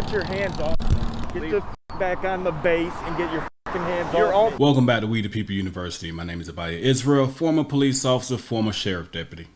Get your hands off. Get the back on the base and get your hands off. Welcome back to We the People University. My name is Abaya Israel, former police officer, former sheriff deputy.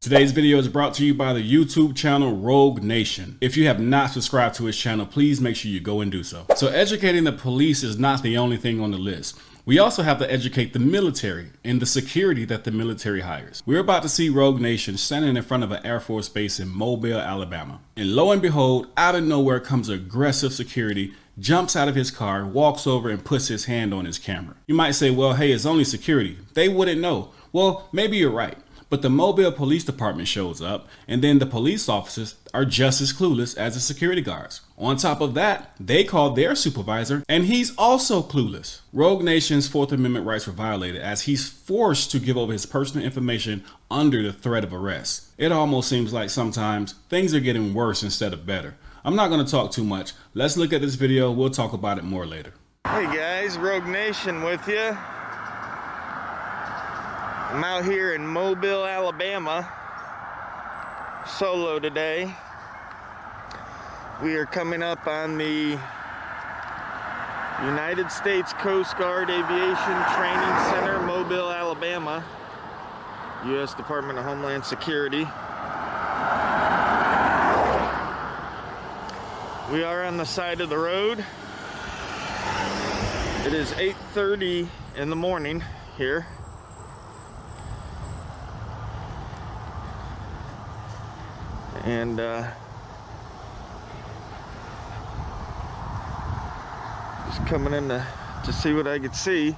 Today's video is brought to you by the YouTube channel Rogue Nation. If you have not subscribed to his channel, please make sure you go and do so. So educating the police is not the only thing on the list. We also have to educate the military and the security that the military hires. We're about to see Rogue Nation standing in front of an Air Force base in Mobile, Alabama. And lo and behold, out of nowhere comes aggressive security, jumps out of his car, walks over and puts his hand on his camera. You might say, well, hey, it's only security. They wouldn't know. Well, maybe you're right. But the Mobile Police Department shows up, and then the police officers are just as clueless as the security guards. On top of that, they called their supervisor, and he's also clueless. Rogue Nation's Fourth Amendment rights were violated as he's forced to give over his personal information under the threat of arrest. It almost seems like sometimes things are getting worse instead of better. I'm not going to talk too much. Let's look at this video. We'll talk about it more later. Hey guys, Rogue Nation with you. I'm out here in Mobile, Alabama, solo today. We are coming up on the United States Coast Guard Aviation Training Center, Mobile, Alabama, U.S. Department of Homeland Security. We are on the side of the road. It is 8:30 in the morning here. And just coming in to see what I could see.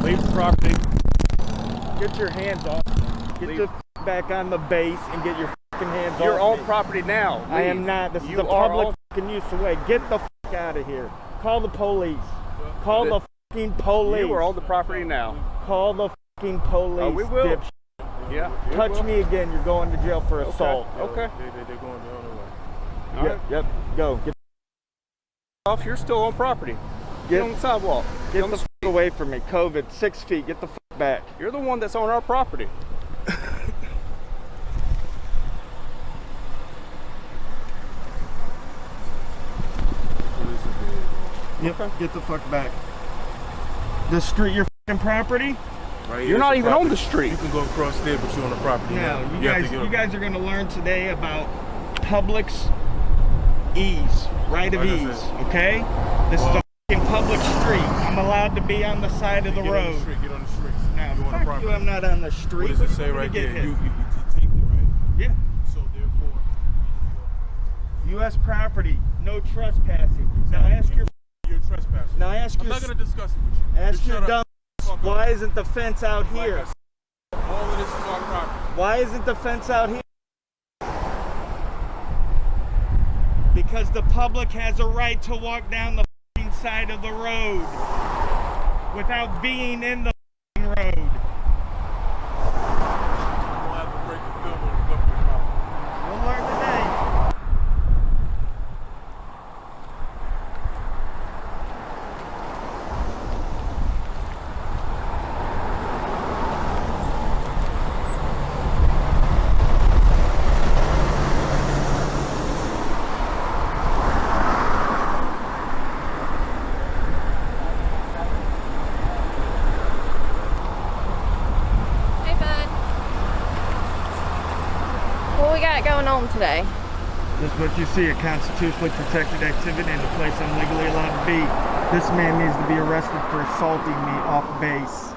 Leave the property. Get your hands off. Get the back on the base and get your hands off. You're on property now. I am not. This is a public use away. Get the out of here. Call the police. Call the police. You are on the property now. Call the police. Oh, we will. Yeah. Touch me again, you're going to jail for assault. Okay. They're going the other way. All right. Yep. Go. Get off. You're still on property. Get on the sidewalk. Get the away from me. COVID. 6 feet. Get the back. You're the one that's on our property. Yep. Okay. Get the fuck back. The street, your fucking property? Right, you're not even on the street. You can go across there, but you're on the property. No, now. you guys are going to learn today about public's ease, right of ease. Okay? This is a fucking public street. I'm allowed to be on the side of the road. Get on the street. No, fuck you, I'm not on the street. What does it say right there? You taped it, right? Yeah. So therefore, U.S. property, no trespassing. Now ask your. You're trespassing. Now ask I'm your. not gonna discuss it with you. Ask your dumb. Why isn't the fence out here? All of this is our property. Why isn't the fence out here? Because the public has a right to walk down the side of the road without being in the road. We'll have to break the film on the government property. We'll learn today. Going on today? This is what you see, a constitutionally protected activity in the place I'm legally allowed to be. This man needs to be arrested for assaulting me off base.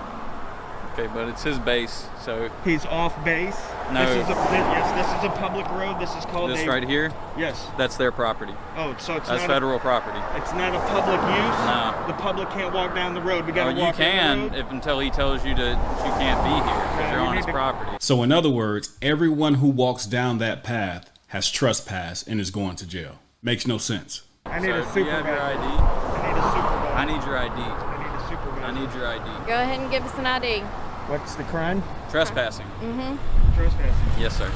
Okay, but it's his base, so... He's off base? No. Yes, this is a public road. This is called This right here? Yes. That's their property. Oh, so it's That's not federal property. It's not a public use? No. The public can't walk down the road. We gotta You walk down the can, road? until he tells you that you can't be here, because you're on his property. So in other words, everyone who walks down that path has trespassed and is going to jail. Makes no sense. I need a So, do you have your supervisor. ID? I need a supervisor. I need your ID. I need a supervisor. I need your ID. Go ahead and give us an ID. What's the crime? Trespassing. Trespassing. Yes, sir.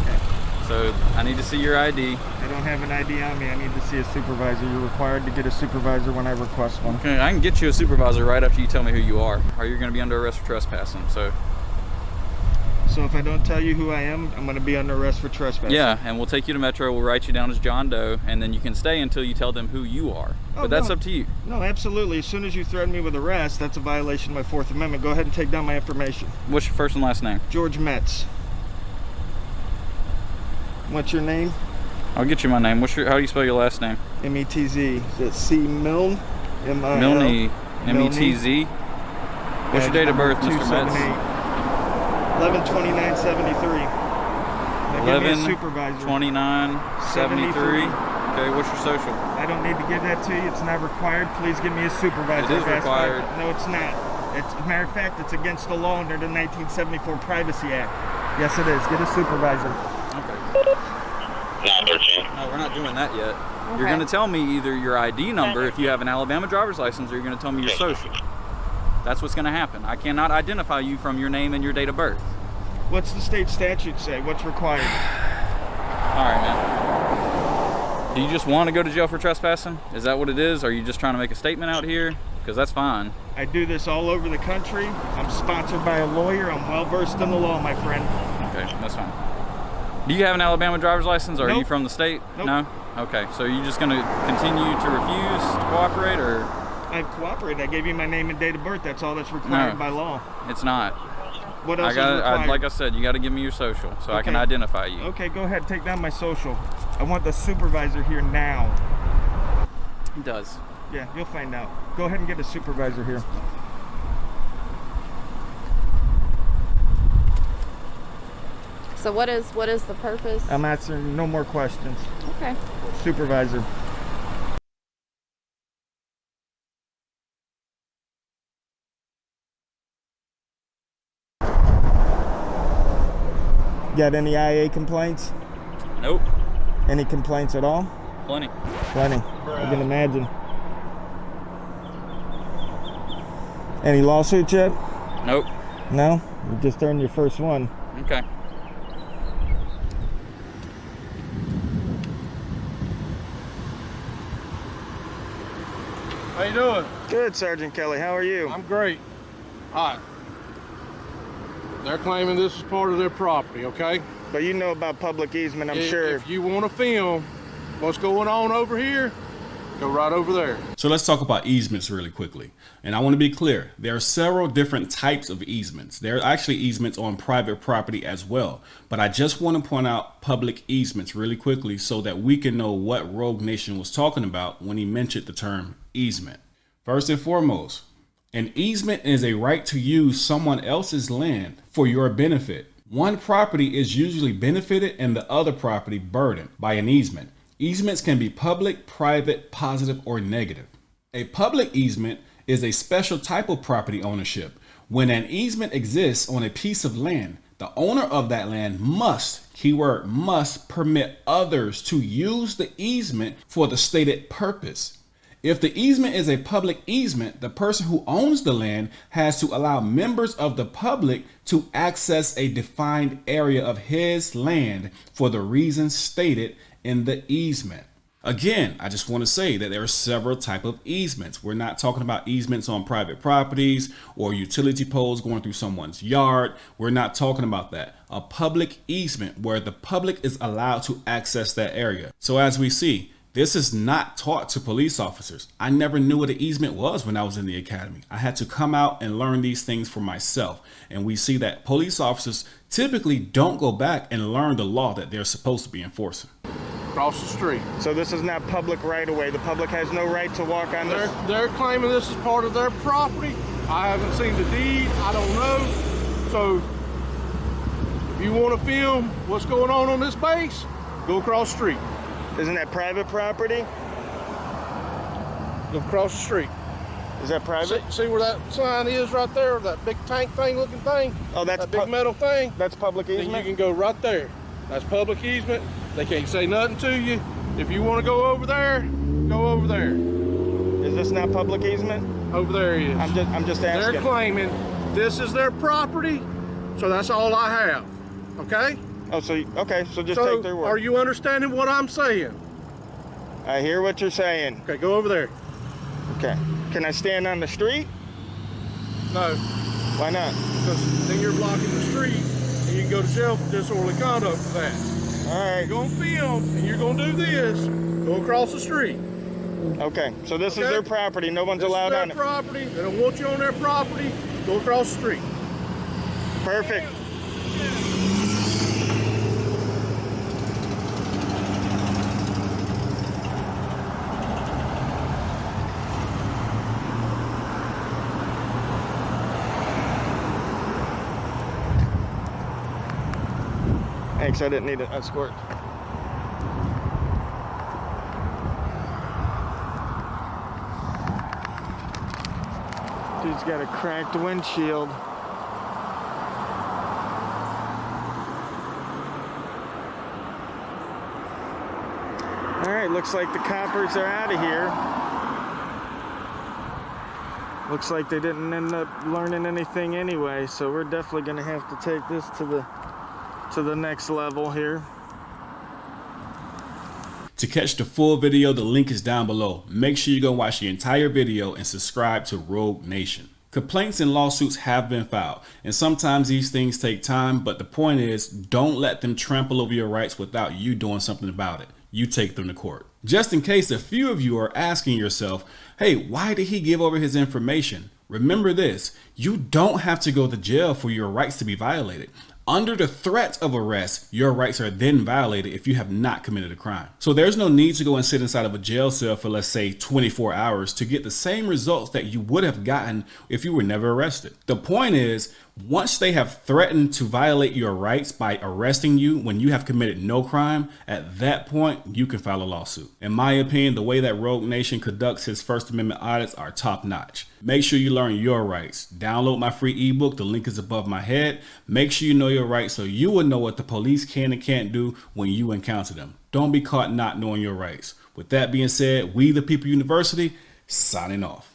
Okay. So I need to see your ID. I don't have an ID on me. I need to see a supervisor. You're required to get a supervisor when I request one. Okay, I can get you a supervisor right after you tell me who you are, or you're going to be under arrest for trespassing. So if I don't tell you who I am, I'm going to be under arrest for trespassing. yeah, and we'll take you to Metro. We'll write you down as John Doe, and then you can stay until you tell them who you are. Oh, But that's no. up to you. No, absolutely. As soon as you threaten me with arrest, that's a violation of my Fourth Amendment. Go ahead and take down my information. What's your first and last name? George Metz. What's your name? I'll get you my name. How do you spell your last name? M-E-T-Z. Is it C. Milne? M-I-L? Milne. M-E-T-Z. What's your date of birth, Mr. Metz? 11/29/73. Now give me a supervisor. 11/29/73. Okay, what's your social? I don't need to give that to you. It's not required. Please give me a supervisor. It is I've asked required. No, it's not. As a matter of fact, it's against the law under the 1974 Privacy Act. Yes, it is. Get a supervisor. Okay. 913. No, we're not doing that yet. You're Okay. going to tell me either your ID number if you have an Alabama driver's license, or you're going to tell me your social. That's what's going to happen. I cannot identify you from your name and your date of birth. What's the state statute say? What's required? All right, man. Do you just want to go to jail for trespassing? Is that what it is? Or are you just trying to make a statement out here? Because that's fine. I do this all over the country. I'm sponsored by a lawyer. I'm well versed in the law, my friend. Okay, that's fine. Do you have an Alabama driver's license, or are you Nope. from the state? Nope. No? Okay, so you're just going to continue to refuse to cooperate, or? I've cooperated. I gave you my name and date of birth. That's all that's required No. by law. It's not. What else is required? Like I said, you got to give me your social so I can Okay. identify you. Okay, go ahead. Take down my social. I want the supervisor here now. It does. Yeah, you'll find out. Go ahead and get a supervisor here. So what is the purpose? I'm answering no more questions. Okay. Supervisor. Got any IA complaints? Nope. Any complaints at all? Plenty. Plenty. I can imagine. Any lawsuits yet? Nope. No? You just earned your first one. Okay. How you doing? Good, Sergeant Kelly. How are you? I'm great. All right. They're claiming this is part of their property, okay? But you know about public easement, I'm sure. If you want to film what's going on over here, go right over there. So let's talk about easements really quickly. And I want to be clear, there are several different types of easements. There are actually easements on private property as well. But I just want to point out public easements really quickly so that we can know what Rogue Nation was talking about when he mentioned the term easement. First and foremost, an easement is a right to use someone else's land for your benefit. One property is usually benefited and the other property burdened by an easement. Easements can be public, private, positive, or negative. A public easement is a special type of property ownership. When an easement exists on a piece of land, the owner of that land must, keyword must, permit others to use the easement for the stated purpose. If the easement is a public easement, the person who owns the land has to allow members of the public to access a defined area of his land for the reasons stated in the easement. Again, I just want to say that there are several types of easements. We're not talking about easements on private properties or utility poles going through someone's yard. We're not talking about that. A public easement where the public is allowed to access that area. So as we see, this is not taught to police officers. I never knew what an easement was when I was in the academy. I had to come out and learn these things for myself. And we see that police officers typically don't go back and learn the law that they're supposed to be enforcing. Across the street. So this is not public right of way. The public has no right to walk on this. They're claiming this is part of their property. I haven't seen the deed. I don't know. So if you want to film what's going on this base, go across the street. Isn't that private property? Go across the street. Is that private? See where that sign is right there? That big tank thing looking thing? Oh, that's that big metal thing? That's public Then you easement? can go right there. That's public easement. They can't say nothing to you. If you want to go over there, go over there. Is this not public easement? Over there is. I'm just They're asking. claiming this is their property, so that's all I have. Okay? Oh, so okay, so just So take their word. are you understanding what I'm saying? I hear what you're saying. Okay, go over there. Okay. Can I stand on the street? No, Why not? because then you're blocking the street, and you can go to jail for disorderly conduct for that. All right. You're gonna film, and you're gonna do this. Go across the street. Okay. So this is Okay. their property. No one's This allowed is on their it. property. They don't want you on their property. Go across the street. Perfect. Thanks, I didn't need an escort. Dude's got a cracked windshield. All right, looks like the coppers are out of here. Looks like they didn't end up learning anything anyway, so we're definitely gonna have to take this to the next level here. To catch the full video, the link is down below. Make sure you go watch the entire video and subscribe to Rogue Nation. Complaints and lawsuits have been filed, and sometimes these things take time, but the point is, don't let them trample over your rights without you doing something about it. You take them to court. Just in case a few of you are asking yourself, hey, why did he give over his information? Remember this, you don't have to go to jail for your rights to be violated. Under the threat of arrest, your rights are then violated if you have not committed a crime. So there's no need to go and sit inside of a jail cell for, let's say, 24 hours to get the same results that you would have gotten if you were never arrested. The point is, once they have threatened to violate your rights by arresting you when you have committed no crime, at that point, you can file a lawsuit. In my opinion, the way that Rogue Nation conducts his First Amendment audits are top notch. Make sure you learn your rights. Download my free ebook. The link is above my head. Make sure you know your rights so you will know what the police can and can't do when you encounter them. Don't be caught not knowing your rights. With that being said, We the People University, signing off.